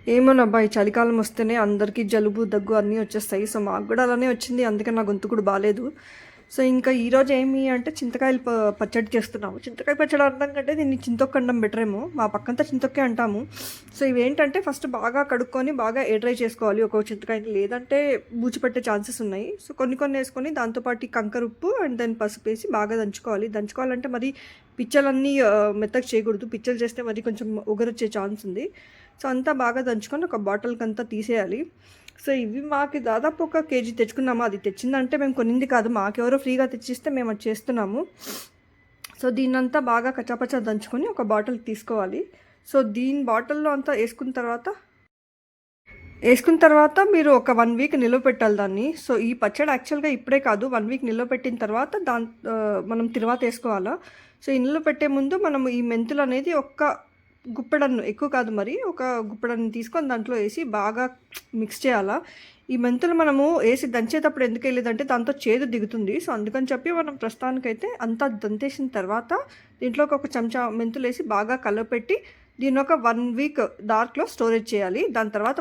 ఏమోనబ్బా! ఈ చలికాలం వస్తేనే అందరికీ జలుబు, దగ్గు అన్నీ వచ్చేస్తాయి. సో, మాకు గూడా అలానే వచ్చింది. అందుకే నా గొంతు కూడా బాలేదు. సో, ఇంకా ఈరోజు ఏమి అంటే చింతకాయలు పచ్చడి చేస్తున్నాము. చింతకాయ పచ్చడి అనడం కంటే దీన్ని చింతొక్కు అనడం బెటరేమో. మా పక్కంతా చింతొక్కే అంటాము. సో, ఇవేంటంటే ఫస్ట్ బాగా కడుక్కొని బాగా ఎయిర్ డ్రై చేసుకోవాలి ఒక్కొక్క చింతకాయని. లేదంటే బూజు పట్టే ఛాన్సెస్ ఉన్నాయి. సో, కొన్ని కొన్ని ఏసుకొని దాంతో పాటు కంకర ఉప్పు అండ్ దెన్ పసుపేసి బాగా దంచుకోవాలి. దంచుకోవాలంటే మరి పిచ్చలన్నీ మెత్తగా చేయకూడదు. పిచ్చలు చేస్తే మరి కొంచెం ఒగరొచ్చే ఛాన్స్ ఉంది. సో, అంతా బాగా దంచుకొని ఒక బాటిల్‌కంతా తీసేయాలి. సో, ఇవి మాకు దాదాపు ఒక కేజీ తెచ్చుకున్నాము. అది తెచ్చిందంటే మేము కొనింది కాదు. మాకెవరో ఫ్రీగా తెచ్చిస్తే మేము అది చేస్తున్నాము. సో, దీన్నంతా బాగా కచ్చాపచ్చా దంచుకొని ఒక బాటిల్‌కి తీసుకోవాలి. సో, దీని బాటిల్‌లో అంతా ఏసుకున్న తర్వాత మీరు ఒక 1 వీక్ నిలువ పెట్టాలి దాన్ని. సో, ఈ పచ్చడి యాక్చువల్‌గా ఇప్పుడే కాదు 1 వీక్ నిలువ పెట్టిన తర్వాత మనం తిరువాతేసుకోవాలా. సో, ఈ నిలువ పెట్టే ముందు మనము ఈ మెంతులనేది గుప్పెడన్ను ఎక్కువ కాదు మరి. ఒక గుప్పెడన్ని తీసుకొని దాంట్లో ఏసి బాగా మిక్స్ చేయాలా. ఈ మెంతులు మనము ఏసి దంచేటప్పుడు ఎందుకేయలేదంటే దాంతో చేదు దిగుతుంది. సో, అందుకని చెప్పి మనం ప్రస్తుతానికైతే అంతా దంచేసిన తర్వాత దీంట్లోకి ఒక చెంచా మెంతులేసి బాగా కలపెట్టి దీన్నొక 1 వీక్ డార్క్‌లో స్టోరేజ్ చేయాలి. దాని తర్వాత